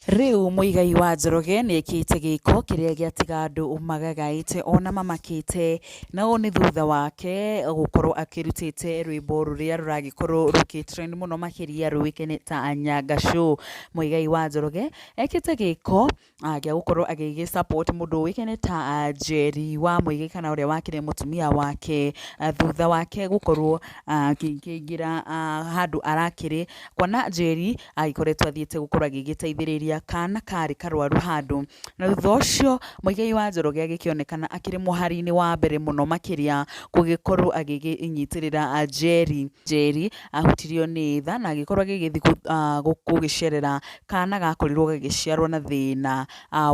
Riu muigai wa Njoroge nĩ ekĩte gĩko kĩrĩa gĩatiga andũ magagaĩte ona mamakĩte, na ũũ nĩ thutha wake gũkorwo akĩrutĩte rwĩmbo rũrĩa rũragĩkorwo rũgĩtrend mũno makĩria rũĩkaine ta Nyanga Show. Muigai wa Njoroge ekĩte gĩko gĩa gũkorwo agĩgĩ support mũndũ ũĩkaine ta Njeri wa Muigai kana ũrĩa wakĩrĩ mũtumia wake, thutha wake gũkorwo akĩingĩra handũ arakĩrĩ, kuona Njeri agĩkoretwo athiĩte gũkorwo agĩgĩteithĩrĩria kana karĩ karwaru handũ, na thutha ũcio Muigai wa Njoroge agĩkĩonekana akĩrĩ mũhari-inĩ wa mbere mũno makĩria gũgĩkorwo agĩnyitĩrĩra Njeri ahutirio nĩ tha na agĩkorwo agĩgĩthiĩ gũgĩcerera kana gakorirwo gagĩciarwo na thĩna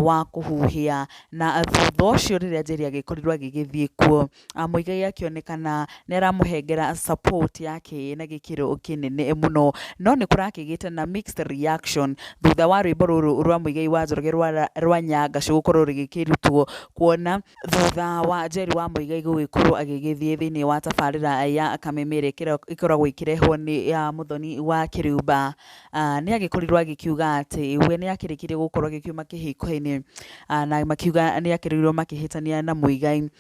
wa kũhuhia, na thutha ũcio rĩrĩa Njeri agĩkorirwo agĩgĩthiĩ kuo, Muigai akĩonekana nĩ aramũhengera support yake na gĩkĩro kĩnene mũno, no nĩ kũrakĩgĩte na mixed reaction thutha wa rwĩmbo rũrũ rwa Muigai wa Njoroge rwa Nyanga Show gũkorwo rũgĩkĩrutwo, kuona thutha wa Njeri wa Muigai gũgĩkorwo agĩgĩthiĩ thĩinĩ wa tabarĩra ya kamemere ĩkoragwo ĩkĩrehwo nĩ Mũthoni wa Kĩrĩumba, nĩ agĩkorirwo agĩkiuga atĩ we nĩ akĩrĩkirie gũkorwo agĩkiuma kĩhiko-inĩ, na makiuga nĩ akĩrĩirwo makĩhĩtania na Muigai.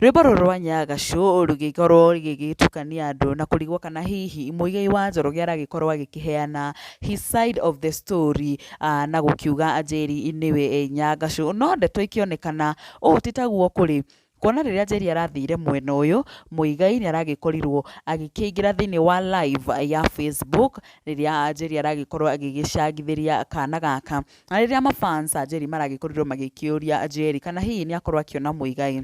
Rwĩmbo rũrũ rwa Nyanga Show rũgĩkorwo rũgĩgĩtukania andũ na kũrigwo kana hihi Muigai wa Njoroge aragĩkorwo agĩkĩheana his side of the story, na gũkiuga Njeri nĩwe Nyanga Show, no ndeto ikĩonekana ũũ ti taguo kũrĩ, kuona rĩrĩa Njeri arathire mwena ũyũ, Muigai nĩ aragĩkorirwo agĩkĩingĩra thĩinĩ wa live ya Facebook rĩrĩa Njeri aragĩkorwo agĩgĩcangithĩria kana gaka, na rĩrĩa mafans a Njeri maragĩkorirwo magĩkĩũria Njeri kana hihi nĩ akorwo akĩona Muigai,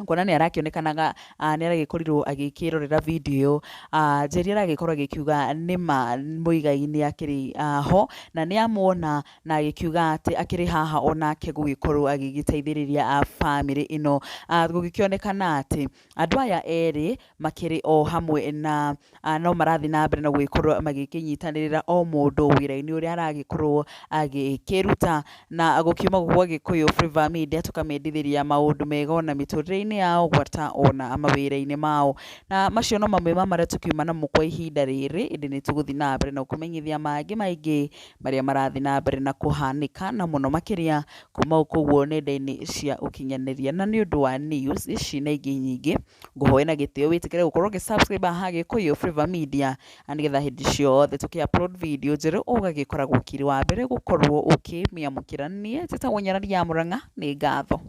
kuona nĩ arakĩonekanaga nĩ aragĩkorirwo agĩkĩrorera video, Njeri aragĩkorwo agĩkiuga nĩma Muigai nĩ akĩrĩ ho na nĩ amuona na agĩkiuga atĩ akĩrĩ haha onake gũgĩkorwo agĩgĩteithĩrĩria family ĩno, gũgĩkĩonekana atĩ andũ aya erĩ makĩrĩ o hamwe na no marathiĩ na mbere na gũgĩkorwo magĩkĩnyitanĩrĩra o mũndũ wĩra-inĩ ũrĩa aragĩkorwo agĩkĩruta, na gũkiuma gwa Gĩkũyũ Flavour Media tũkamendithĩria maũndũ mega ona mĩtũrĩre-inĩ yao gwata ona mawĩra-inĩ mao, na macio no mamwe ma marĩa tũkiuma namo kwa ihinda rĩrĩ, ĩndĩ nĩ tũgũthiĩ na mbere na kũmenyithia mangĩ maingĩ marĩa marathiĩ na mbere na kũhanĩka, na mũno makĩria kuma kũguo nenda-inĩ cia ũkinyanĩria, na nĩ ũndũ wa news ici na ingĩ nyingĩ, ngũhoya na gĩtĩo wĩtĩkĩre gũkorwo ũgĩ subscribe haha Gĩkũyũ Flavour Media, na nĩgetha hĩndĩ ciothe tũkĩ upload video njerũ ũgagĩkoragwo ũkĩrĩ wa mbere gũkorwo ũkĩmĩamũkĩra. Niĩ njĩtagwo Nyarari ya Mũrang'a, nĩ ngatho.